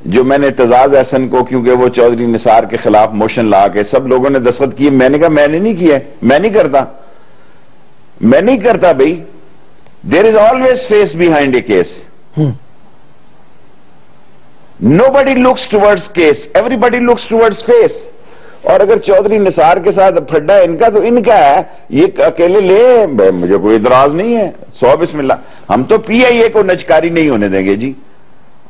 جو میں نے اعتزاز احسن کو، کیونکہ وہ چودھری نثار کے خلاف موشن لا کے سب لوگوں نے دستخط کیے، میں نے کہا میں نے نہیں کیا، میں نہیں کرتا بھائی. There is always face behind a case. Nobody looks towards case, everybody looks towards face. اور اگر چودھری نثار کے ساتھ پھڈا ان کا تو ان کا ہے، یہ اکیلے لے، مجھے کوئی اعتراض نہیں ہے. 100 بسم اللہ. ہم تو پی آئی اے کو نچکاری نہیں ہونے دیں گے جی.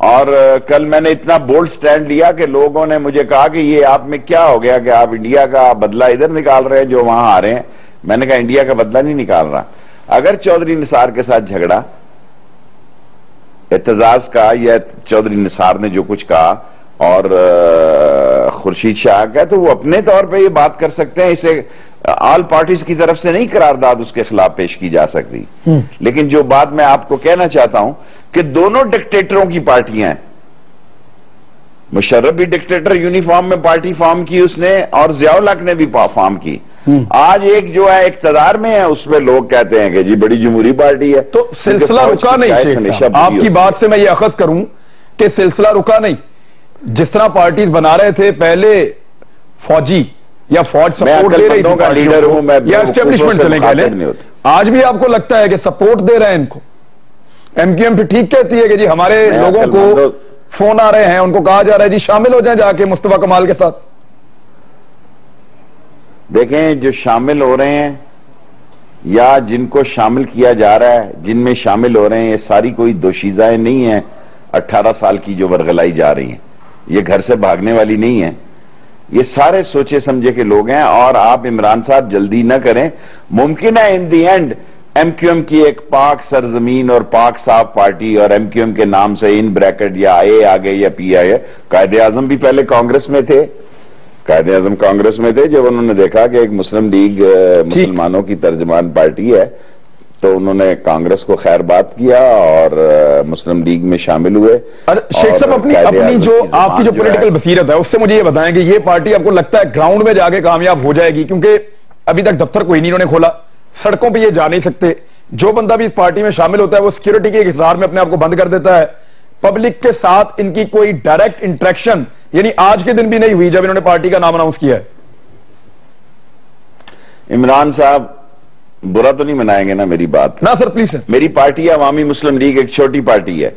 اور کل میں نے اتنا بولڈ سٹینڈ لیا کہ لوگوں نے مجھے کہا کہ یہ آپ میں کیا ہو گیا کہ آپ انڈیا کا بدلہ ادھر نکال رہے ہیں جو وہاں آ رہے ہیں. میں نے کہا انڈیا کا بدلہ نہیں نکال رہا. اگر چودھری نثار کے ساتھ جھگڑا اعتزاز کا یا چودھری نثار نے جو کچھ کہا اور خورشید شاہ کا، تو وہ اپنے طور پہ یہ بات کر سکتے ہیں. اسے آل پارٹیز کی طرف سے نہیں قرارداد اس کے خلاف پیش کی جا سکتی. لیکن جو بات میں آپ کو کہنا چاہتا ہوں کہ دونوں ڈکٹیٹروں کی پارٹیاں ہیں. مشرف بھی ڈکٹیٹر یونیفارم میں پارٹی فارم کی اس نے، اور ضیاء الحق نے بھی فارم کی. آج ایک جو ہے اقتدار میں ہے، اس پہ لوگ کہتے ہیں کہ جی بڑی جمہوری پارٹی ہے. تو سلسلہ رکا نہیں شیخ صاحب. آپ کی بات سے میں یہ اخذ کروں کہ سلسلہ رکا نہیں. جس طرح پارٹیز بنا رہے تھے پہلے فوجی یا فوج سپورٹ دے رہی تھی لیڈر ہوں میں، یا اسٹیبلشمنٹ چلیں گے، آج بھی آپ کو لگتا ہے کہ سپورٹ دے رہے ہیں ان کو؟ ایم کیو ایم پھر ٹھیک کہتی ہے کہ جی ہمارے لوگوں کو فون آ رہے ہیں، ان کو کہا جا رہا ہے جی شامل ہو جائیں جا کے مصطفیٰ کمال کے ساتھ. دیکھیں جو شامل ہو رہے ہیں یا جن کو شامل کیا جا رہا ہے، جن میں شامل ہو رہے ہیں، یہ ساری کوئی دوشیزائیں نہیں ہیں 18 سال کی جو ورغلائی جا رہی ہیں. یہ گھر سے بھاگنے والی نہیں ہیں. یہ سارے سوچے سمجھے کے لوگ ہیں. اور آپ عمران صاحب جلدی نہ کریں. ممکن ہے in the end M Q M کی ایک پاک سرزمین اور پاک صاف پارٹی اور ایم کیو ایم کے نام سے ان بریکٹ یا اے آگے یا پی آئی ہے. قائد اعظم بھی پہلے کانگریس میں تھے، قائد اعظم کانگریس میں تھے. جب انہوں نے دیکھا کہ ایک مسلم لیگ مسلمانوں کی ترجمان پارٹی ہے تو انہوں نے کانگریس کو خیر بات کیا اور مسلم لیگ میں شامل ہوئے. شیخ صاحب اپنی جو آپ کی جو پولیٹیکل بصیرت ہے اس سے مجھے یہ بتائیں کہ یہ پارٹی آپ کو لگتا ہے گراؤنڈ میں جا کے کامیاب ہو جائے گی؟ کیونکہ ابھی تک دفتر کوئی نہیں انہوں نے کھولا، سڑکوں پہ یہ جا نہیں سکتے. جو بندہ بھی اس پارٹی میں شامل ہوتا ہے وہ سیکیورٹی کے اظہار میں اپنے آپ کو بند کر دیتا ہے. پبلک کے ساتھ ان کی کوئی ڈائریکٹ انٹریکشن یعنی آج کے دن بھی نہیں ہوئی جب انہوں نے پارٹی کا نام اناؤنس کیا ہے. عمران صاحب برا تو نہیں منائیں گے نا میری بات؟ نہ سر پلیز سر. میری پارٹی عوامی مسلم لیگ ایک چھوٹی پارٹی ہے.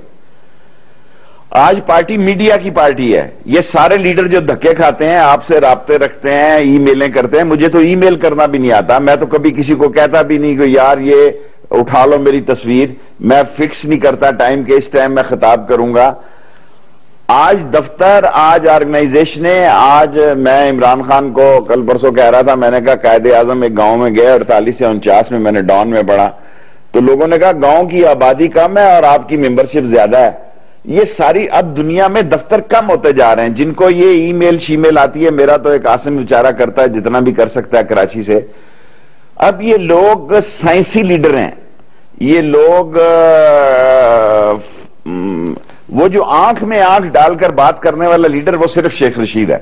آج پارٹی میڈیا کی پارٹی ہے. یہ سارے لیڈر جو دھکے کھاتے ہیں، آپ سے رابطے رکھتے ہیں، ای میلیں کرتے ہیں. مجھے تو ای میل کرنا بھی نہیں آتا. میں تو کبھی کسی کو کہتا بھی نہیں کہ یار یہ اٹھا لو میری تصویر. میں فکس نہیں کرتا ٹائم کے اس ٹائم میں خطاب کروں گا. آج دفتر، آج آرگنائزیشنیں، آج میں عمران خان کو کل پرسوں کہہ رہا تھا، میں نے کہا قائد اعظم ایک گاؤں میں گئے 48 سے 49 میں نے ڈان میں پڑھا تو لوگوں نے کہا گاؤں کی آبادی کم ہے اور آپ کی ممبرشپ زیادہ ہے. یہ ساری اب دنیا میں دفتر کم ہوتے جا رہے ہیں. جن کو یہ ای میل شی میل آتی ہے، میرا تو ایک آسم بیچارہ کرتا ہے جتنا بھی کر سکتا ہے کراچی سے. اب یہ لوگ سائنسی لیڈر ہیں. یہ لوگ وہ جو آنکھ میں آنکھ ڈال کر بات کرنے والا لیڈر وہ صرف شیخ رشید ہے.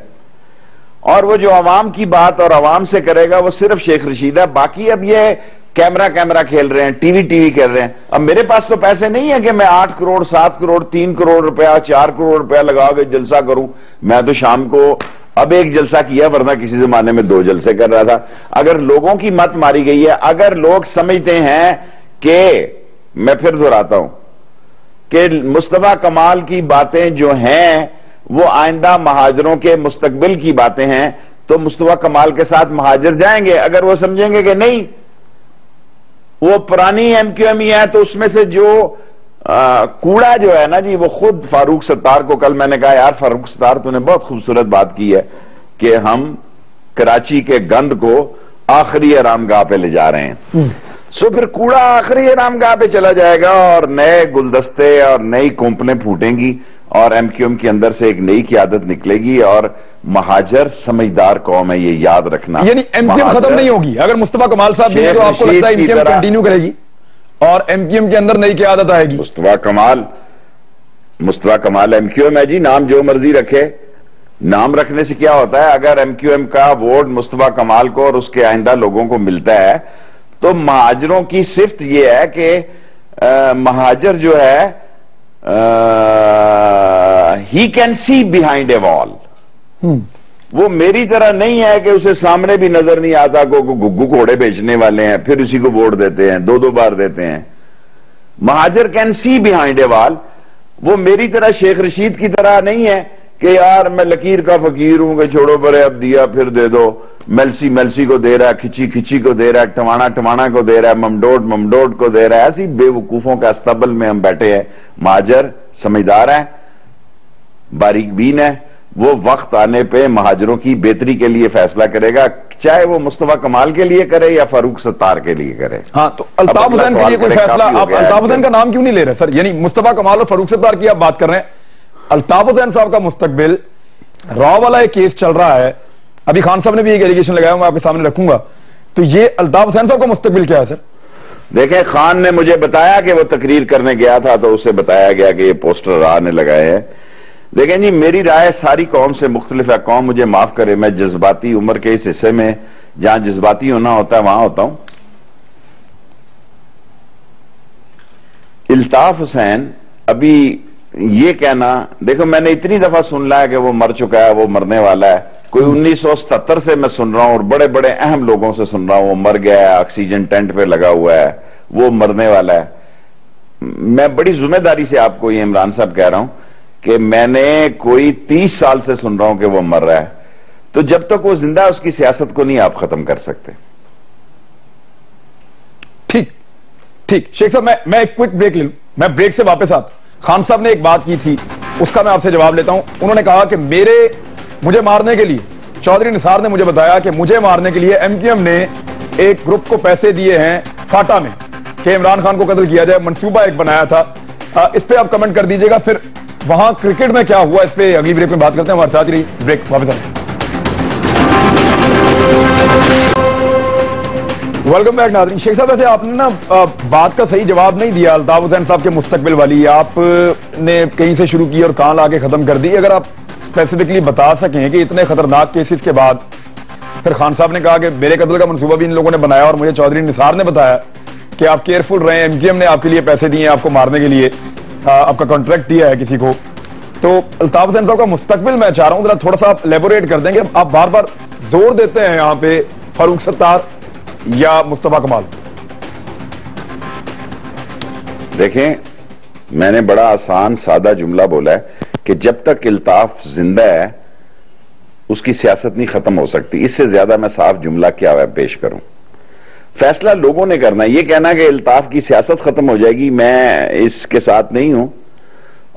اور وہ جو عوام کی بات اور عوام سے کرے گا وہ صرف شیخ رشید ہے. باقی اب یہ کیمرہ کھیل رہے ہیں، ٹی وی کر رہے ہیں. اب میرے پاس تو پیسے نہیں ہیں کہ میں 8 کروڑ 7 کروڑ 3 کروڑ روپیہ 4 کروڑ روپیہ لگا کے جلسہ کروں. میں تو شام کو اب ایک جلسہ کیا، ورنہ کسی زمانے میں 2 جلسے کر رہا تھا. اگر لوگوں کی مت ماری گئی ہے، اگر لوگ سمجھتے ہیں کہ، میں پھر دہراتا ہوں کہ مصطفیٰ کمال کی باتیں جو ہیں وہ آئندہ مہاجروں کے مستقبل کی باتیں ہیں تو مصطفیٰ کمال کے ساتھ مہاجر جائیں گے. اگر وہ سمجھیں گے کہ نہیں وہ پرانی ایم کیو ایم ہے تو اس میں سے جو کوڑا جو ہے نا جی، وہ خود فاروق ستار کو کل میں نے کہا یار فاروق ستار تو نے بہت خوبصورت بات کی ہے کہ ہم کراچی کے گند کو آخری آرام گاہ پہ لے جا رہے ہیں. سو پھر کوڑا آخری آرام گاہ پہ چلا جائے گا اور نئے گلدستے اور نئی کمپنیں پھوٹیں گی اور ایم کیو ایم کے اندر سے ایک نئی قیادت نکلے گی. اور مہاجر سمجھدار قوم ہے، یہ یاد رکھنا. یعنی ایم کیو ایم ختم نہیں ہوگی اگر مصطفیٰ کمال صاحب بھی تو آپ کو لگتا ہے ایم کیو ایم کنٹینیو کرے گی اور ایم کیو ایم کے اندر نئی قیادت آئے گی؟ مصطفیٰ کمال ایم کیو ایم ہے جی. نام جو مرضی رکھے. نام رکھنے سے کیا ہوتا ہے؟ اگر ایم کیو ایم کا ووٹ مصطفیٰ کمال کو اور اس کے آئندہ لوگوں کو ملتا ہے تو مہاجروں کی صفت یہ ہے کہ مہاجر جو ہے ہی کین سی بیہائنڈ اے وال. وہ میری طرح نہیں ہے کہ اسے سامنے بھی نظر نہیں آتا کو گگو گھوڑے بیچنے والے ہیں پھر اسی کو ووٹ دیتے ہیں, دو بار دیتے ہیں. مہاجر کین سی بیہائنڈ اے وال. وہ میری طرح شیخ رشید کی طرح نہیں ہے کہ یار میں لکیر کا فقیر ہوں کہ چھوڑو پرے اب دیا پھر دے دو, ملسی کو دے رہا ہے, کھچی کو دے رہا ہے, ٹمانا کو دے رہا ہے, ممڈوڈ کو دے رہا ہے. ایسی بے وقوفوں کا استبل میں ہم بیٹھے ہیں. مہاجر سمجھدار ہیں, باریک بین ہے, وہ وقت آنے پہ مہاجروں کی بہتری کے لیے فیصلہ کرے گا, چاہے وہ مصطفیٰ کمال کے لیے کرے یا فاروق ستار کے لیے کرے. ہاں تو الطاف حسین کے لیے کوئی فیصلہ, آپ الطاف حسین کا نام کیوں نہیں لے رہے سر؟ یعنی مصطفیٰ کمال اور فاروق ستار کی آپ بات کر رہے ہیں, الطاف حسین صاحب کا مستقبل را والا ایک کیس چل رہا ہے, ابھی خان صاحب نے بھی ایک ایلیگیشن لگایا میں آپ کے سامنے رکھوں گا, تو یہ الطاف حسین صاحب کا مستقبل کیا ہے سر؟ دیکھیں خان نے مجھے بتایا کہ وہ تقریر کرنے گیا تھا تو اسے بتایا گیا کہ یہ پوسٹر راہ نے لگائے ہیں. دیکھیں جی میری رائے ساری قوم سے مختلف ہے, قوم مجھے معاف کرے, میں جذباتی عمر کے اس حصے میں جہاں جذباتی ہونا ہوتا ہے وہاں ہوتا ہوں. الطاف حسین ابھی یہ کہنا, دیکھو میں نے اتنی دفعہ سن لا ہے کہ وہ مر چکا ہے, وہ مرنے والا ہے. کوئی 1977 سے میں سن رہا ہوں اور بڑے بڑے اہم لوگوں سے سن رہا ہوں وہ مر گیا ہے, آکسیجن ٹینٹ پہ لگا ہوا ہے, وہ مرنے والا ہے. میں بڑی ذمہ داری سے آپ کو یہ عمران صاحب کہہ رہا ہوں کہ میں نے کوئی 30 سال سے سن رہا ہوں کہ وہ مر رہا ہے, تو جب تک وہ زندہ ہے اس کی سیاست کو نہیں آپ ختم کر سکتے. ٹھیک شیخ صاحب میں ایک کوئک بریک لے لوں, میں بریک سے واپس آتا. خان صاحب نے ایک بات کی تھی اس کا میں آپ سے جواب لیتا ہوں. انہوں نے کہا کہ مجھے مارنے کے لیے, چودھری نثار نے مجھے بتایا کہ مجھے مارنے کے لیے ایم کیو ایم نے ایک گروپ کو پیسے دیے ہیں فاٹا میں کہ عمران خان کو قتل کیا جائے, منصوبہ ایک بنایا تھا. اس پہ آپ کمنٹ کر دیجئے گا, پھر وہاں کرکٹ میں کیا ہوا اس پہ اگلی بریک میں بات کرتے ہیں. ہمارے ساتھ رہی, بریک واپس آئیں. ویلکم بیک ناظرین. شیخ صاحب ویسے آپ نے نا بات کا صحیح جواب نہیں دیا الطاف حسین صاحب کے مستقبل والی, آپ نے کہیں سے شروع کی اور کہاں لا کے ختم کر دی. اگر آپ اسپیسیفکلی بتا سکیں کہ اتنے خطرناک کیسز کے بعد پھر خان صاحب نے کہا کہ میرے قتل کا منصوبہ بھی ان لوگوں نے بنایا اور مجھے چودھری نثار نے بتایا کہ آپ کیئرفل رہیں, ایم کیو ایم نے آپ کے لیے پیسے دیے ہیں آپ کو مارنے کے لیے, آپ کا کانٹریکٹ دیا ہے کسی کو, تو الطاف حسین صاحب کا مستقبل میں چاہ رہا ہوں ذرا تھوڑا سا آپ لیبوریٹ کر دیں گے. آپ بار بار زور دیتے ہیں یہاں پہ فاروق ستار یا مصطفیٰ کمال. دیکھیں میں نے بڑا آسان سادہ جملہ بولا ہے کہ جب تک الطاف زندہ ہے اس کی سیاست نہیں ختم ہو سکتی. اس سے زیادہ میں صاف جملہ کیا پیش کروں. فیصلہ لوگوں نے کرنا ہے. یہ کہنا کہ الطاف کی سیاست ختم ہو جائے گی, میں اس کے ساتھ نہیں ہوں.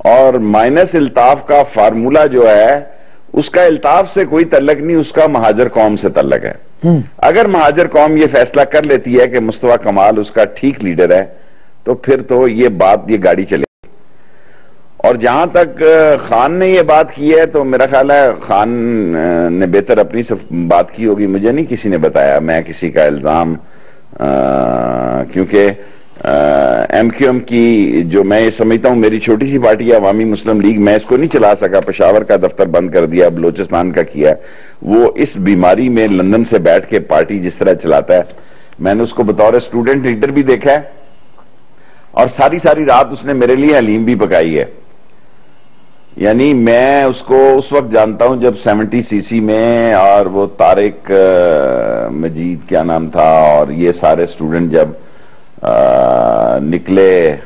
اور مائنس الطاف کا فارمولہ جو ہے اس کا الطاف سے کوئی تعلق نہیں, اس کا مہاجر قوم سے تعلق ہے. اگر مہاجر قوم یہ فیصلہ کر لیتی ہے کہ مصطفیٰ کمال اس کا ٹھیک لیڈر ہے تو پھر تو یہ گاڑی چلے گی. اور جہاں تک خان نے یہ بات کی ہے تو میرا خیال ہے خان نے بہتر اپنی سے بات کی ہوگی, مجھے نہیں کسی نے بتایا. میں کسی کا الزام کیونکہ ایم کیو ایم کی جو میں یہ سمجھتا ہوں میری چھوٹی سی پارٹی ہے عوامی مسلم لیگ, میں اس کو نہیں چلا سکا. پشاور کا دفتر بند کر دیا, بلوچستان کا کیا. وہ اس بیماری میں لندن سے بیٹھ کے پارٹی جس طرح چلاتا ہے, میں نے اس کو بطور اسٹوڈنٹ لیڈر بھی دیکھا ہے اور ساری رات اس نے میرے لیے حلیم بھی پکائی ہے. یعنی میں اس کو اس وقت جانتا ہوں جب 70 سی سی میں, اور وہ طارق مجید کیا نام تھا, اور یہ سارے اسٹوڈنٹ جب نکلے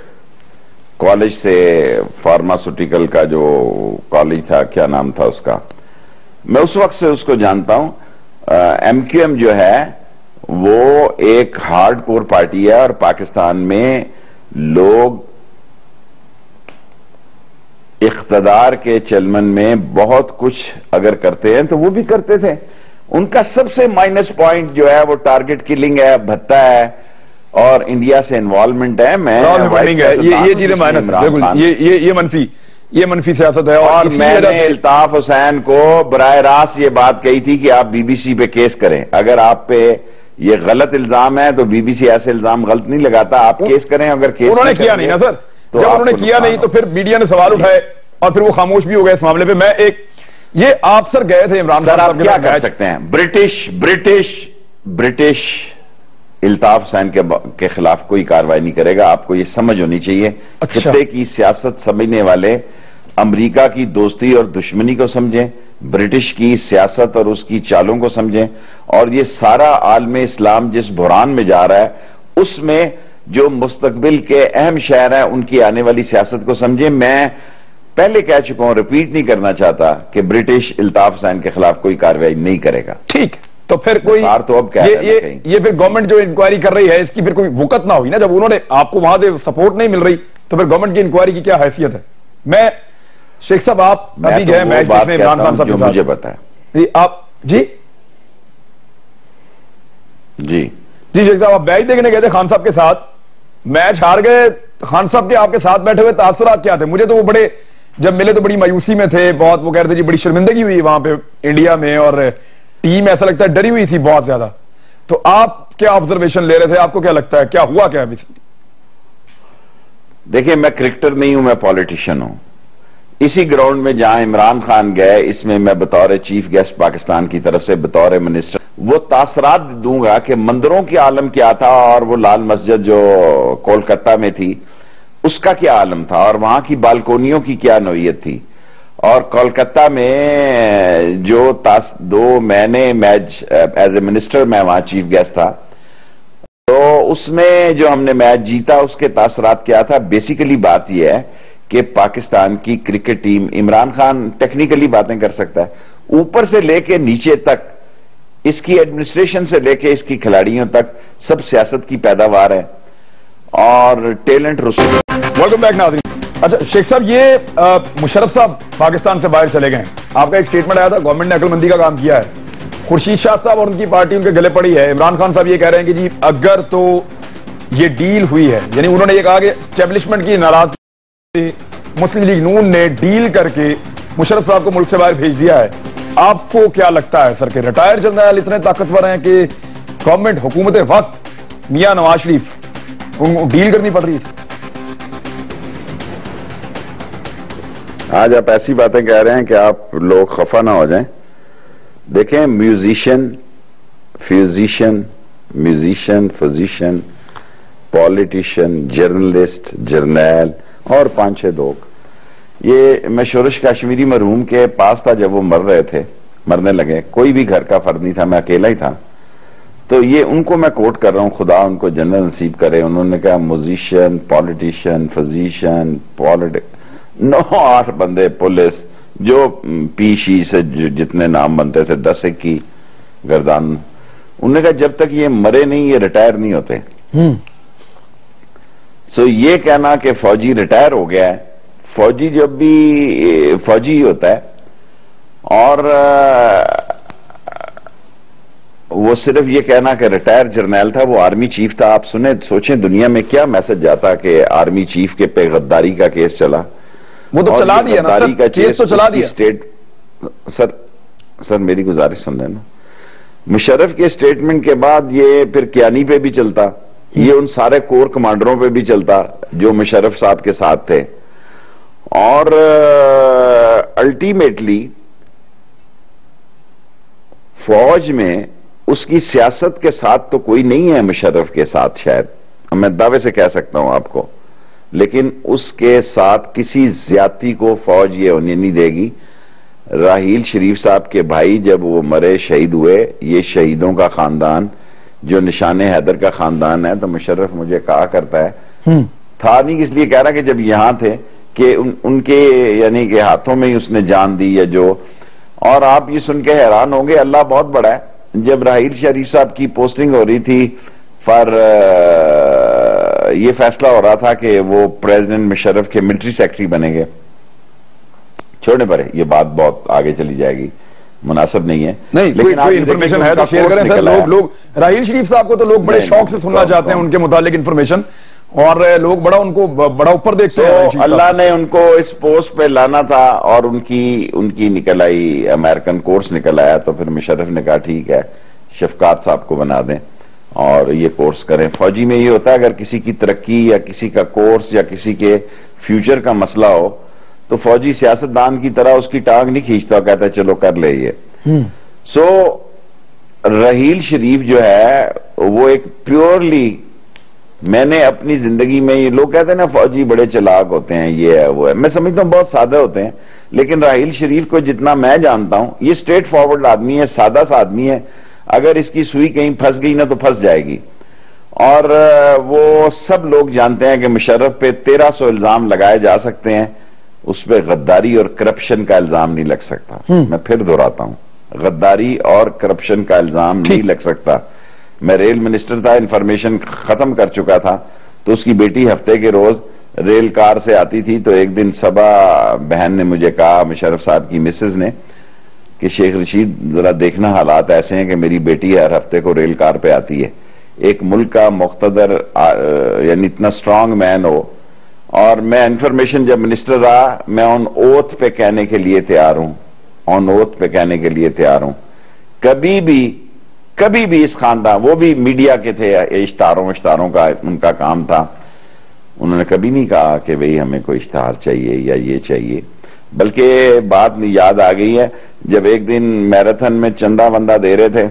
کالج سے, فارماسوٹیکل کا جو کالج تھا کیا نام تھا اس کا, میں اس وقت سے اس کو جانتا ہوں. ایم کیو ایم جو ہے وہ ایک ہارڈ کور پارٹی ہے اور پاکستان میں لوگ اقتدار کے چلمن میں بہت کچھ اگر کرتے ہیں تو وہ بھی کرتے تھے. ان کا سب سے مائنس پوائنٹ جو ہے وہ ٹارگٹ کلنگ ہے, بھتہ ہے اور انڈیا سے انوالومنٹ ہے. میں یہ چیزیں مائنس, بالکل یہ منفی سیاست ہے. اور میں نے الطاف حسین کو براہ راست یہ بات کہی تھی کہ آپ بی بی سی پہ کیس کریں. اگر آپ پہ یہ غلط الزام ہے تو بی بی سی ایسے الزام غلط نہیں لگاتا, آپ کیس کریں. اگر کیس انہوں نے کیا نہیں نا سر, جب انہوں نے کیا نہیں تو پھر میڈیا نے سوال اٹھائے اور پھر وہ خاموش بھی ہو گئے اس معاملے پہ. میں یہ آپ سر گئے تھے عمران صاحب, آپ کیا کر سکتے ہیں. برٹش الطاف حسین کے خلاف کوئی کارروائی نہیں کرے گا. آپ کو یہ سمجھ ہونی چاہیے. خطے کی سیاست سمجھنے والے امریکہ کی دوستی اور دشمنی کو سمجھیں، برٹش کی سیاست اور اس کی چالوں کو سمجھیں، اور یہ سارا عالم اسلام جس بحران میں جا رہا ہے اس میں جو مستقبل کے اہم شہر ہیں ان کی آنے والی سیاست کو سمجھیں۔ میں پہلے کہہ چکا ہوں، ریپیٹ نہیں کرنا چاہتا کہ برٹش الطاف حسین کے خلاف کوئی کارروائی نہیں کرے گا۔ ٹھیک، تو پھر کوئی تو اب یہ پھر گورنمنٹ جو انکوائری کر رہی ہے اس کی پھر کوئی وقت نہ ہوئی نا، جب انہوں نے آپ کو وہاں سے سپورٹ نہیں مل رہی تو پھر گورنمنٹ کی انکوائری کی کیا حیثیت ہے؟ میں شیخ صاحب آپ ابھی گئے میچ دیکھنے عمران خان صاحب کے ساتھ، مجھے پتا ہے آپ جی شیخ صاحب آپ میچ دیکھنے گئے تھے خان صاحب کے ساتھ، میچ ہار گئے، خان صاحب کے آپ کے ساتھ بیٹھے ہوئے تاثرات کیا تھے؟ مجھے تو وہ بڑے جب ملے تو بڑی مایوسی میں تھے، بہت وہ کہہ رہے تھے جی بڑی شرمندگی ہوئی وہاں پہ انڈیا میں، اور ٹیم ایسا لگتا ہے ڈری ہوئی تھی بہت زیادہ۔ تو آپ کیا آبزرویشن لے رہے تھے؟ آپ کو کیا لگتا ہے کیا ہوا کیا ابھی؟ دیکھیں میں کرکٹر نہیں ہوں، میں پالیٹیشین ہوں۔ اسی گراؤنڈ میں جہاں عمران خان گئے، اس میں میں بطور چیف گیسٹ پاکستان کی طرف سے بطور منسٹر وہ تاثرات دوں گا کہ مندروں کی عالم کیا تھا، اور وہ لال مسجد جو کولکتہ میں تھی اس کا کیا عالم تھا، اور وہاں کی بالکونیوں کی کیا نوعیت تھی، اور کولکتہ میں جو میں نے میچ ایز اے منسٹر میں وہاں چیف گیسٹ تھا، تو اس میں جو ہم نے میچ جیتا اس کے تاثرات کیا تھا۔ بیسیکلی بات یہ ہے کہ پاکستان کی cricket team, Imran Khan technically باتیں کر سکتا ہے، اوپر سے لے کے نیچے تک، اس کی ایڈمنسٹریشن سے لے کے اس کی کھلاڑیوں تک سب سیاست کی پیداوار ہے اور ٹیلنٹ رسول۔ ویلکم بیک ناظرین۔ اچھا شیخ صاحب، یہ مشرف صاحب پاکستان سے باہر چلے گئے ہیں، آپ کا ایک سٹیٹمنٹ آیا تھا گورنمنٹ نے عقل مندی کا کام کیا ہے، خورشید شاہ صاحب اور ان کی پارٹی ان کے گلے پڑی ہے، عمران خان صاحب یہ کہہ رہے ہیں کہ جی اگر تو یہ ڈیل ہوئی ہے، یعنی انہوں نے یہ کہا کہ اسٹیبلشمنٹ کی ناراضگی مسلم لیگ نون نے ڈیل کر کے مشرف صاحب کو ملک سے باہر بھیج دیا ہے۔ آپ کو کیا لگتا ہے سر کہ ریٹائر جنرل اتنے طاقتور ہیں کہ گورنمنٹ حکومت وقت میاں نواز شریف ان کو ڈیل کرنی پڑ رہی تھی؟ آج آپ ایسی باتیں کہہ رہے ہیں کہ آپ لوگ خفا نہ ہو جائیں۔ دیکھیں میوزیشین، فزیشین، پالیٹیشین، جرنلسٹ، جرنیل اور 5-6 لوگ، یہ میں شورش کشمیری مرحوم کے پاس تھا جب وہ مرنے لگے، کوئی بھی گھر کا فرد نہیں تھا، میں اکیلا ہی تھا، تو یہ ان کو میں کوٹ کر رہا ہوں، خدا ان کو جنت نصیب کرے۔ انہوں نے کہا میوزیشین، پالیٹیشین، فزیشین، 9-8 بندے پولیس، جو پی شی سے جتنے نام بنتے تھے 10 کی گردان، انہوں نے کہا جب تک یہ مرے نہیں یہ ریٹائر نہیں ہوتے۔ سو یہ کہنا کہ فوجی ریٹائر ہو گیا ہے، فوجی جب بھی فوجی ہی ہوتا ہے، اور وہ صرف یہ کہنا کہ ریٹائر جرنیل تھا، وہ آرمی چیف تھا۔ آپ سوچیں دنیا میں کیا میسج جاتا کہ آرمی چیف کے پہ غداری کا کیس چلا، وہ تو چلا دیا نا سر، کیس تو چلا دیا۔ سر میری گزارش سن لینا، مشرف کے سٹیٹمنٹ کے بعد یہ پھر کیانی پہ بھی چلتا، یہ ان سارے کور کمانڈروں پہ بھی چلتا جو مشرف صاحب کے ساتھ تھے، اور الٹیمیٹلی فوج میں اس کی سیاست کے ساتھ تو کوئی نہیں ہے مشرف کے ساتھ، شاید میں دعوے سے کہہ سکتا ہوں آپ کو، لیکن اس کے ساتھ کسی زیادتی کو فوج یہ ہونے نہیں دے گی۔ راحیل شریف صاحب کے بھائی جب وہ مرے، شہید ہوئے، یہ شہیدوں کا خاندان جو نشان حیدر کا خاندان ہے، تو مشرف مجھے کہا کرتا ہے تھا نہیں، اس لیے کہہ رہا کہ جب یہاں تھے کہ ان کے یعنی کہ ہاتھوں میں ہی اس نے جان دی، یا جو، اور آپ یہ سن کے حیران ہوں گے، اللہ بہت بڑا ہے، جب راحیل شریف صاحب کی پوسٹنگ ہو رہی تھی یہ فیصلہ ہو رہا تھا کہ وہ پریزیڈنٹ مشرف کے ملٹری سیکرٹری بنیں گے، چھوڑنے پڑے، یہ بات بہت آگے چلی جائے گی، مناسب نہیں ہے، لیکن کوئی انفارمیشن ہے تو شیئر کریں سر۔ لوگ راحیل شریف صاحب کو تو لوگ بڑے شوق سے سننا چاہتے ہیں ان کے متعلق انفارمیشن، اور لوگ بڑا ان کو بڑا اوپر دیکھتے ہیں۔ اللہ نے ان کو اس پوسٹ پہ لانا تھا، اور ان کی نکل آئی امریکن کورس نکل آیا، تو پھر مشرف نے کہا ٹھیک ہے شفقات صاحب کو بنا دیں اور یہ کورس کریں۔ فوجی میں یہ ہوتا ہے اگر کسی کی ترقی یا کسی کا کورس یا کسی کے فیوچر کا مسئلہ ہو تو فوجی سیاستدان کی طرح اس کی ٹانگ نہیں کھینچتا، کہتا ہے چلو کر لے یہ۔ سو راحیل شریف جو ہے وہ ایک پیورلی میں نے اپنی زندگی میں، یہ لوگ کہتے ہیں نا فوجی بڑے چلاک ہوتے ہیں، یہ ہے وہ ہے، میں سمجھتا ہوں بہت سادہ ہوتے ہیں، لیکن راحیل شریف کو جتنا میں جانتا ہوں یہ اسٹریٹ فارورڈ آدمی ہے، سادہ سا آدمی ہے، اگر اس کی سوئی کہیں پھنس گئی نا تو پھنس جائے گی. اور وہ سب لوگ جانتے ہیں کہ مشرف پہ 1300 الزام لگائے جا سکتے ہیں، اس پہ غداری اور کرپشن کا الزام نہیں لگ سکتا. میں پھر دہراتا ہوں، غداری اور کرپشن کا الزام نہیں لگ سکتا. میں ریل منسٹر تھا، انفارمیشن ختم کر چکا تھا، تو اس کی بیٹی ہفتے کے روز ریل کار سے آتی تھی، تو ایک دن صبح بہن نے مجھے کہا، مشرف صاحب کی مسز نے، کہ شیخ رشید ذرا دیکھنا حالات ایسے ہیں کہ میری بیٹی ہر ہفتے کو ریل کار پہ آتی ہے. ایک ملک کا مقتدر یعنی اتنا سٹرونگ مین ہو، اور میں انفارمیشن جب منسٹر رہا، میں آن اوتھ پہ کہنے کے لیے تیار ہوں، آن اوتھ پہ کہنے کے لیے تیار ہوں، کبھی بھی اس خاندان، وہ بھی میڈیا کے تھے، اشتہاروں کا ان کا کام تھا، انہوں نے کبھی نہیں کہا کہ بھئی ہمیں کوئی اشتہار چاہیے یا یہ چاہیے. بلکہ بات یاد آ گئی ہے، جب ایک دن میراتھن میں چندہ وندہ دے رہے تھے،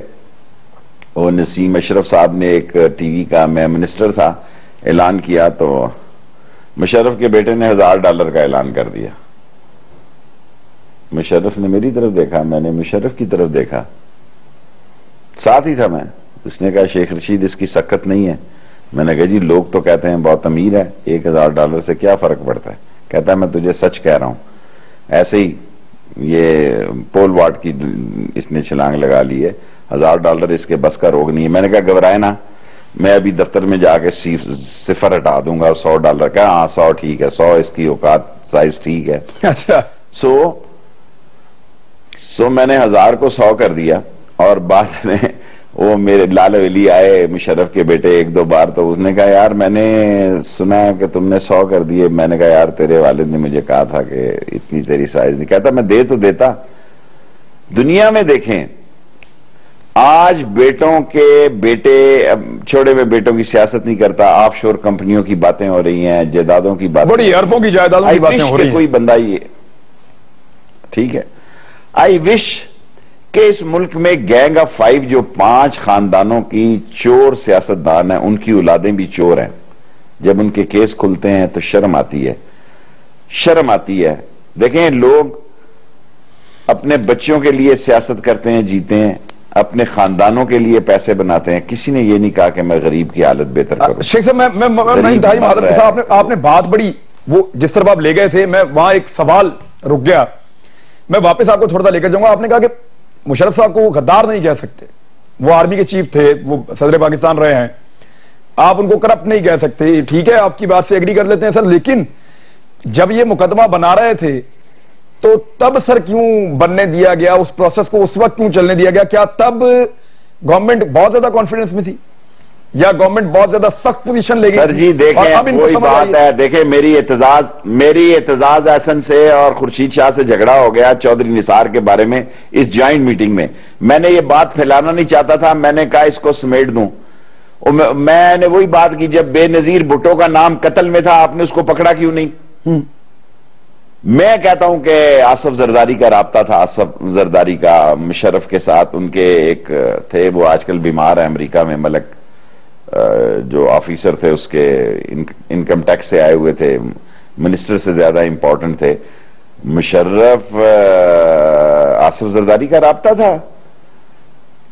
وہ نسیم اشرف صاحب نے ایک ٹی وی کا، میں منسٹر تھا، اعلان کیا، تو مشرف کے بیٹے نے $1000 کا اعلان کر دیا. مشرف نے میری طرف دیکھا، میں نے مشرف کی طرف دیکھا، ساتھ ہی تھا میں. اس نے کہا شیخ رشید اس کی سکت نہیں ہے. میں نے کہا جی لوگ تو کہتے ہیں بہت امیر ہے، $1000 سے کیا فرق پڑتا ہے؟ کہتا ہے میں تجھے سچ کہہ رہا ہوں. ایسے ہی یہ پول واٹ کی اس نے چھلانگ لگا لی ہے، $1000 اس کے بس کا روگ نہیں ہے. میں نے کہا گھبرائے نا، میں ابھی دفتر میں جا کے صفر ہٹا دوں گا، $100 کا. ہاں 100 ٹھیک ہے، 100 اس کی اوقات سائز ٹھیک ہے. اچھا. سو میں نے 1000 کو 100 کر دیا. اور بعد میں وہ میرے لال ولی آئے، مشرف کے بیٹے، ایک دو بار، تو اس نے کہا یار میں نے سنا کہ تم نے 100 کر دیے. میں نے کہا یار تیرے والد نے مجھے کہا تھا کہ اتنی تیری سائز نہیں. کہتا میں دے تو دیتا. دنیا میں دیکھیں آج بیٹوں کے بیٹے، چھوڑے ہوئے بیٹوں کی سیاست نہیں کرتا، آف شور کمپنیوں کی باتیں ہو رہی ہیں، جائیدادوں کی باتیں، بڑی اربوں کی جائیدادوں کی باتیں ہو رہی ہیں. کوئی بندہ یہ ٹھیک ہے. آئی وش کہ اس ملک میں گینگ آف 5 جو 5 خاندانوں کی چور سیاستدان ہیں، ان کی اولادیں بھی چور ہیں. جب ان کے کیس کھلتے ہیں تو شرم آتی ہے، شرم آتی ہے. دیکھیں لوگ اپنے بچوں کے لیے سیاست کرتے ہیں، جیتے ہیں، اپنے خاندانوں کے لیے پیسے بناتے ہیں. کسی نے یہ نہیں کہا کہ میں غریب کی حالت بہتر کروں. شیخ صاحب میں انتہائی معذرت کے ساتھ، آپ نے بات بڑی، وہ جس طرح آپ لے گئے تھے، میں وہاں ایک سوال رک گیا، میں واپس آپ کو تھوڑا سا لے کر جاؤں گا. آپ نے کہا کہ مشرف صاحب کو وہ غدار نہیں کہہ سکتے، وہ آرمی کے چیف تھے، وہ صدر پاکستان رہے ہیں، آپ ان کو کرپٹ نہیں کہہ سکتے. ٹھیک ہے، آپ کی بات سے ایگری کر لیتے ہیں سر، لیکن جب یہ مقدمہ بنا رہے تھے تو تب سر کیوں بننے دیا گیا، اس پروسیس کو اس وقت کیوں چلنے دیا گیا؟ کیا تب گورنمنٹ بہت زیادہ کانفیڈنس میں تھی، یا گورنمنٹ بہت زیادہ سخت پوزیشن لے گئی؟ سر جی دیکھیں وہی بات ہے، دیکھیں میری اعتزاز احسن سے اور خورشید شاہ سے جھگڑا ہو گیا چودھری نثار کے بارے میں اس جوائنٹ میٹنگ میں. میں نے یہ بات پھیلانا نہیں چاہتا تھا، میں نے کہا اس کو سمیٹ دوں. میں نے وہی بات کی، جب بے نظیر بھٹو کا نام قتل میں تھا آپ نے اس کو پکڑا کیوں نہیں؟ میں کہتا ہوں کہ آصف زرداری کا رابطہ تھا، آصف زرداری کا مشرف کے ساتھ. ان کے ایک تھے، وہ آج کل بیمار ہیں امریکہ میں، ملک جو آفیسر تھے اس کے انکم ٹیکس سے آئے ہوئے تھے، منسٹر سے زیادہ امپورٹنٹ تھے. مشرف آصف زرداری کا رابطہ تھا.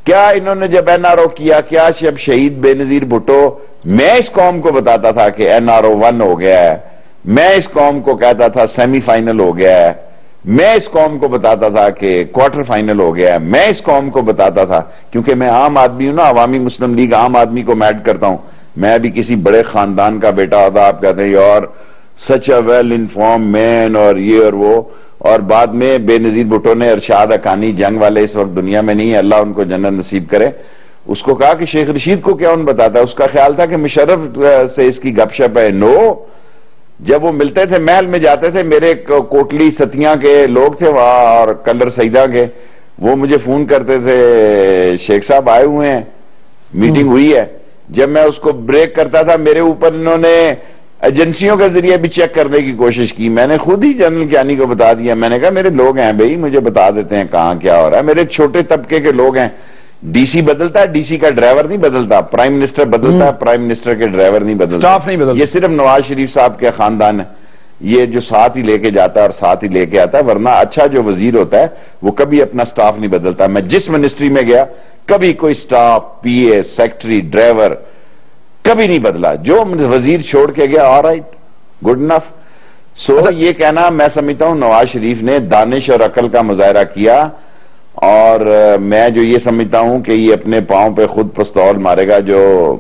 کیا انہوں نے جب این آر او کیا، کیا جب شہید بے نظیر بھٹو، میں اس قوم کو بتاتا تھا کہ این آر او 1 ہو گیا ہے، میں اس قوم کو کہتا تھا سیمی فائنل ہو گیا ہے، میں اس قوم کو بتاتا تھا کہ کوارٹر فائنل ہو گیا ہے، میں اس قوم کو بتاتا تھا، کیونکہ میں عام آدمی ہوں نا، عوامی مسلم لیگ عام آدمی کو میڈ کرتا ہوں. میں بھی کسی بڑے خاندان کا بیٹا ہوتا، آپ کہتے ہیں یار سچ اے ویل انفارم مین اور یہ اور وہ. اور بعد میں بے نظیر بھٹو نے، ارشاد حقانی جنگ والے اس وقت دنیا میں نہیں ہے، اللہ ان کو جنت نصیب کرے، اس کو کہا کہ شیخ رشید کو کیا ان بتاتا ہے. اس کا خیال تھا کہ مشرف سے اس کی گپ شپ ہے. نو، جب وہ ملتے تھے محل میں جاتے تھے، میرے کوٹلی ستیاں کے لوگ تھے وہاں اور کلر سیدہ کے، وہ مجھے فون کرتے تھے شیخ صاحب آئے ہوئے ہیں، میٹنگ ہوئی ہے. جب میں اس کو بریک کرتا تھا میرے اوپر انہوں نے ایجنسیوں کے ذریعے بھی چیک کرنے کی کوشش کی. میں نے خود ہی جنرل کیانی کو بتا دیا، میں نے کہا میرے لوگ ہیں بھائی، مجھے بتا دیتے ہیں کہاں کیا ہو رہا ہے، میرے چھوٹے طبقے کے لوگ ہیں، ڈی سی بدلتا ہے, ڈی سی کا ڈرائیور نہیں بدلتا, پرائم منسٹر بدلتا ہے, پرائم منسٹر کے ڈرائیور نہیں بدلتا, سٹاف نہیں بدلتا. یہ صرف نواز شریف صاحب کے خاندان ہے, یہ جو ساتھ ہی لے کے جاتا ہے اور ساتھ ہی لے کے آتا ہے, ورنہ اچھا جو وزیر ہوتا ہے وہ کبھی اپنا سٹاف نہیں بدلتا. میں جس منسٹری میں گیا کبھی کوئی سٹاف, پی اے, سیکٹری, ڈرائیور کبھی نہیں بدلا, جو وزیر چھوڑ کے گیا آلرائٹ, گڈ انف. سو یہ کہنا میں سمجھتا ہوں نواز شریف نے دانش اور عقل کا مظاہرہ کیا, اور میں جو یہ سمجھتا ہوں کہ یہ اپنے پاؤں پہ خود پستول مارے گا, جو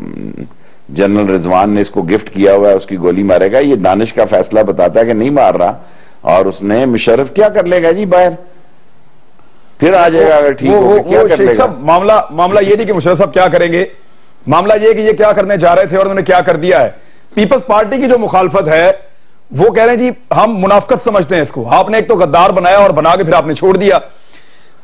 جنرل رضوان نے اس کو گفٹ کیا ہوا ہے اس کی گولی مارے گا. یہ دانش کا فیصلہ بتاتا ہے کہ نہیں مار رہا, اور اس نے مشرف کیا کر لے گا جی باہر, پھر آ جائے گا اگر ٹھیک ہو کیا کر لے گا. معاملہ یہ نہیں کہ مشرف صاحب کیا کریں گے, معاملہ یہ کہ یہ کیا کرنے جا رہے تھے اور انہوں نے کیا کر دیا ہے. پیپلز پارٹی کی جو مخالفت ہے وہ کہہ رہے ہیں جی ہم منافقت سمجھتے ہیں اس کو, آپ نے ایک تو غدار بنایا اور بنا کے پھر آپ نے چھوڑ دیا.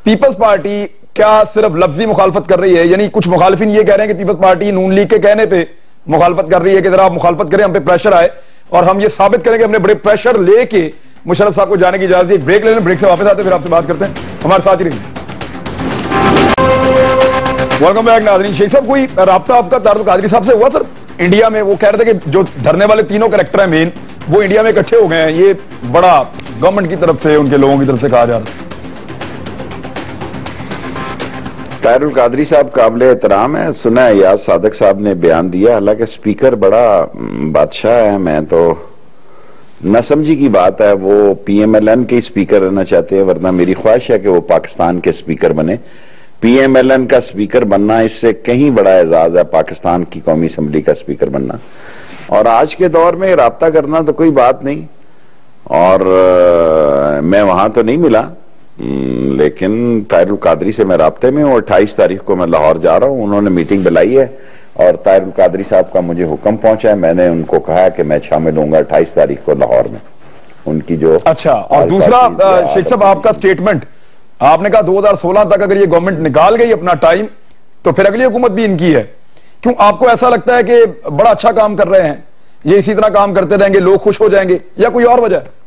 پیپلز پارٹی کیا صرف لفظی مخالفت کر رہی ہے؟ یعنی کچھ مخالفین یہ کہہ رہے ہیں کہ پیپلز پارٹی نون لیگ کے کہنے پہ مخالفت کر رہی ہے کہ ذرا آپ مخالفت کریں, ہم پہ پریشر آئے اور ہم یہ ثابت کریں کہ ہم نے بڑے پریشر لے کے مشرف صاحب کو جانے کی اجازت دی. بریک لے لیں, بریک سے واپس آتے ہیں پھر آپ سے بات کرتے ہیں, ہمارے ساتھ ہی رہیے. ویلکم بیک ناظرین. شیخ صاحب کوئی رابطہ آپ کا طارق القادری صاحب سے ہوا سر انڈیا میں؟ وہ کہہ رہے تھے کہ جو دھرنے والے تینوں کریکٹر ہیں مین وہ انڈیا میں اکٹھے ہو گئے ہیں, یہ بڑا گورنمنٹ کی طرف سے ان کے لوگوں کی طرف سے کہا جا رہا ہے. طارق القادری صاحب قابل احترام ہے, سنا ہے یاد صادق صاحب نے بیان دیا, حالانکہ سپیکر بڑا بادشاہ ہے, میں تو نہ سمجھی کی بات ہے, وہ پی ایم ایل این کے سپیکر رہنا چاہتے ہیں, ورنہ میری خواہش ہے کہ وہ پاکستان کے سپیکر بنے. پی ایم ایل این کا سپیکر بننا اس سے کہیں بڑا اعزاز ہے, پاکستان کی قومی اسمبلی کا سپیکر بننا, اور آج کے دور میں رابطہ کرنا تو کوئی بات نہیں. اور میں وہاں تو نہیں ملا, لیکن طارق القادری سے میں رابطے میں ہوں, 28 تاریخ کو میں لاہور جا رہا ہوں, انہوں نے میٹنگ بلائی ہے اور طارق القادری صاحب کا مجھے حکم پہنچا ہے, میں نے ان کو کہا ہے کہ میں شامل ہوں گا 28 تاریخ کو لاہور میں ان کی جو. اچھا, اور دوسرا شیخ صاحب آپ کا سٹیٹمنٹ, آپ نے کہا 2016 تک اگر یہ گورنمنٹ نکال گئی اپنا ٹائم تو پھر اگلی حکومت بھی ان کی ہے. کیوں آپ کو ایسا لگتا ہے کہ بڑا اچھا کام کر رہے ہیں, یہ اسی طرح کام کرتے رہیں گے, لوگ خوش ہو جائیں گے, یا کوئی اور وجہ ہے؟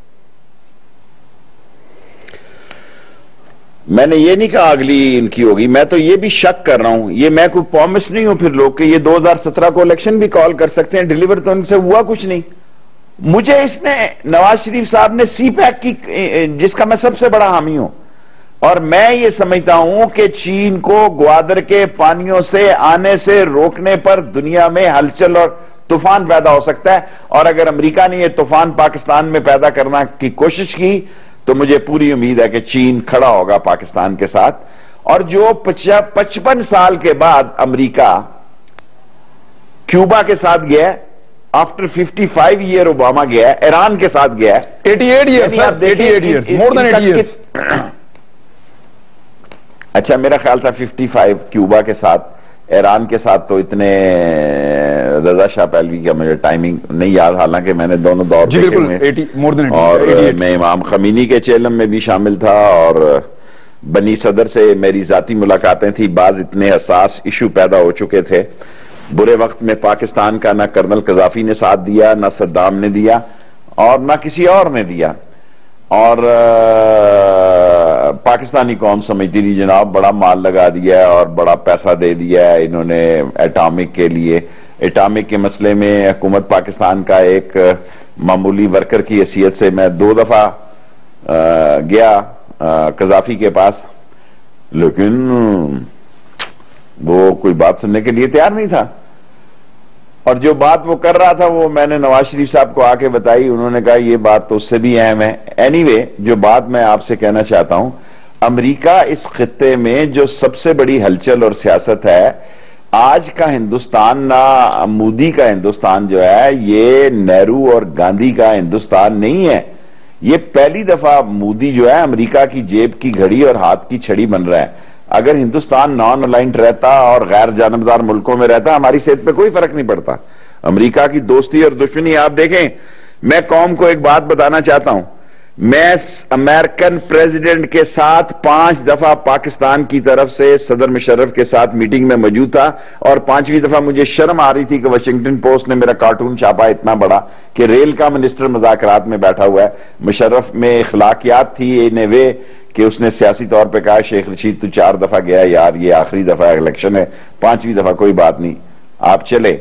میں نے یہ نہیں کہا اگلی ان کی ہوگی, میں تو یہ بھی شک کر رہا ہوں, یہ میں کوئی پرومس نہیں ہوں پھر لوگ کہ یہ 2017 کو الیکشن بھی کال کر سکتے ہیں, ڈیلیور تو ان سے ہوا کچھ نہیں. مجھے اس نے نواز شریف صاحب نے سی پیک کی, جس کا میں سب سے بڑا حامی ہوں, اور میں یہ سمجھتا ہوں کہ چین کو گوادر کے پانیوں سے آنے سے روکنے پر دنیا میں ہلچل اور طوفان پیدا ہو سکتا ہے, اور اگر امریکہ نے یہ طوفان پاکستان میں پیدا کرنا کی کوشش کی تو مجھے پوری امید ہے کہ چین کھڑا ہوگا پاکستان کے ساتھ. اور جو 55 سال کے بعد امریکہ کیوبا کے ساتھ گیا, آفٹر 55 ایئر اوباما گیا, ایران کے ساتھ گیا, 88 ایئرز, مور دین 80 ایئرز. اچھا, میرا خیال تھا 55 کیوبا کے ساتھ, ایران کے ساتھ تو اتنے رضا شاہ پہلوی کا مجھے ٹائمنگ نہیں یاد, حالانکہ میں نے دونوں دور دیکھے ہوئے, اور میں امام خمینی کے چیلم میں بھی شامل تھا, اور بنی صدر سے میری ذاتی ملاقاتیں تھیں. بعض اتنے حساس ایشو پیدا ہو چکے تھے برے وقت میں پاکستان کا, نہ کرنل قذافی نے ساتھ دیا, نہ صدام نے دیا, اور نہ کسی اور نے دیا, اور پاکستانی قوم سمجھتی تھی جناب بڑا مال لگا دیا ہے اور بڑا پیسہ دے دیا ہے انہوں نے ایٹامک کے لیے. ایٹامک کے مسئلے میں حکومت پاکستان کا ایک معمولی ورکر کی حیثیت سے میں 2 دفعہ گیا قذافی کے پاس, لیکن وہ کوئی بات سننے کے لیے تیار نہیں تھا, اور جو بات وہ کر رہا تھا وہ میں نے نواز شریف صاحب کو آ کے بتائی, انہوں نے کہا یہ بات تو اس سے بھی اہم ہے. اینی جو بات میں آپ سے کہنا چاہتا ہوں, امریکہ اس خطے میں جو سب سے بڑی ہلچل اور سیاست ہے, آج کا ہندوستان نہ مودی کا ہندوستان جو ہے یہ نہرو اور گاندھی کا ہندوستان نہیں ہے. یہ پہلی دفعہ مودی جو ہے امریکہ کی جیب کی گھڑی اور ہاتھ کی چھڑی بن رہا ہے. اگر ہندوستان نان الائنڈ رہتا اور غیر جانبدار ملکوں میں رہتا ہماری صحت پہ کوئی فرق نہیں پڑتا. امریکہ کی دوستی اور دشمنی آپ دیکھیں, میں قوم کو ایک بات بتانا چاہتا ہوں, میں امریکن پریزیڈنٹ کے ساتھ 5 دفعہ پاکستان کی طرف سے صدر مشرف کے ساتھ میٹنگ میں موجود تھا، اور 5ویں دفعہ مجھے شرم آ رہی تھی کہ واشنگٹن پوسٹ نے میرا کارٹون چھاپا اتنا بڑا کہ ریل کا منسٹر مذاکرات میں بیٹھا ہوا ہے۔ مشرف میں اخلاقیات تھی ان اے وے کہ اس نے سیاسی طور پہ کہا شیخ رشید تو 4 دفعہ گیا یار، یہ آخری دفعہ الیکشن ہے، 5ویں دفعہ کوئی بات نہیں آپ چلے۔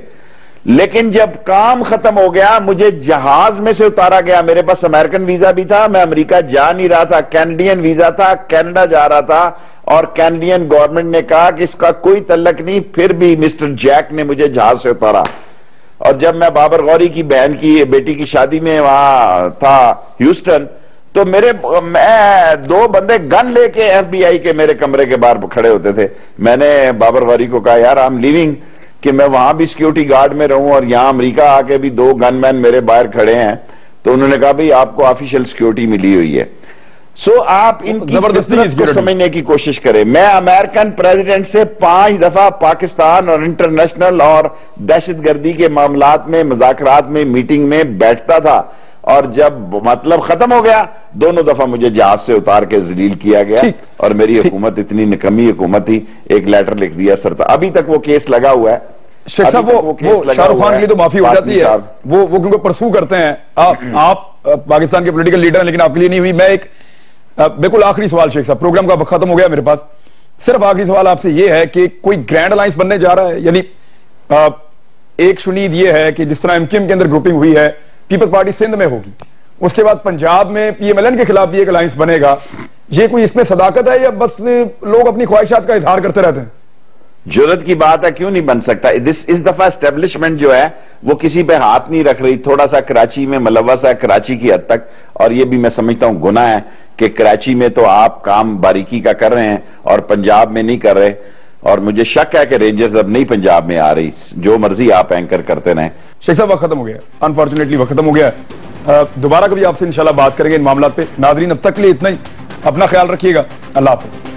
لیکن جب کام ختم ہو گیا مجھے جہاز میں سے اتارا گیا، میرے پاس امریکن ویزا بھی تھا، میں امریکہ جا نہیں رہا تھا، کینیڈین ویزا تھا، کینیڈا جا رہا تھا، اور کینیڈین گورنمنٹ نے کہا کہ اس کا کوئی تعلق نہیں، پھر بھی مسٹر جیک نے مجھے جہاز سے اتارا۔ اور جب میں بابر غوری کی بہن کی بیٹی کی شادی میں وہاں تھا ہیوسٹن، تو میں 2 بندے گن لے کے ایف بی آئی کے میرے کمرے کے باہر کھڑے ہوتے تھے۔ میں نے بابر غوری کو کہا یار آئی ایم لیونگ، کہ میں وہاں بھی سیکیورٹی گارڈ میں رہوں اور یہاں امریکہ آ کے بھی 2 گن مین میرے باہر کھڑے ہیں۔ تو انہوں نے کہا بھئی آپ کو آفیشل سیکیورٹی ملی ہوئی ہے۔ سو آپ ان کی فطرت کو سمجھنے کی کوشش کریں۔ میں امریکن پریزیڈنٹ سے 5 دفعہ پاکستان اور انٹرنیشنل اور دہشت گردی کے معاملات میں مذاکرات میں میٹنگ میں بیٹھتا تھا، اور جب مطلب ختم ہو گیا 2 دفعہ مجھے جہاز سے اتار کے ذلیل کیا گیا، اور میری حکومت اتنی نکمی حکومت تھی، ایک لیٹر لکھ دیا ابھی تک وہ کیس لگا ہوا ہے۔ شیخ صاحب وہ شاہ رخ خان کے لیے تو معافی ہو جاتی ہے، وہ کیونکہ پرسو کرتے ہیں، آپ پاکستان کے پولیٹیکل لیڈر ہیں لیکن آپ کے لیے نہیں ہوئی۔ میں ایک بالکل آخری سوال شیخ صاحب، پروگرام کا ختم ہو گیا میرے پاس، صرف آخری سوال آپ سے یہ ہے کہ کوئی گرینڈ الائنس بننے جا رہا ہے؟ یعنی ایک شنید یہ ہے کہ جس طرح ایم کیو ایم کے اندر گروپنگ ہوئی ہے، پیپلز پارٹی سندھ میں ہوگی، اس کے بعد پنجاب میں پی ایم ایل این کے خلاف بھی ایک الائنس بنے گا، یہ کوئی اس میں صداقت ہے یا بس لوگ اپنی خواہشات کا اظہار کرتے رہتے ہیں؟ جرت کی بات ہے، کیوں نہیں بن سکتا؟ اس دفعہ اسٹیبلشمنٹ جو ہے وہ کسی پہ ہاتھ نہیں رکھ رہی، تھوڑا سا کراچی میں ملوث ہے، کراچی کی حد تک، اور یہ بھی میں سمجھتا ہوں گناہ ہے کہ کراچی میں تو آپ کام باریکی کا کر رہے ہیں اور پنجاب میں نہیں کر رہے، اور مجھے شک ہے کہ رینجرز اب نہیں پنجاب میں آ رہی، جو مرضی آپ اینکر کرتے رہیں۔ شیخ صاحب وقت ختم ہو گیا، انفارچونیٹلی وقت ختم ہو گیا، دوبارہ کبھی آپ سے انشاءاللہ بات کریں گے ان معاملات پہ۔ ناظرین اب تک کے لیے اتنا ہی، اپنا خیال رکھیے گا، اللہ حافظ۔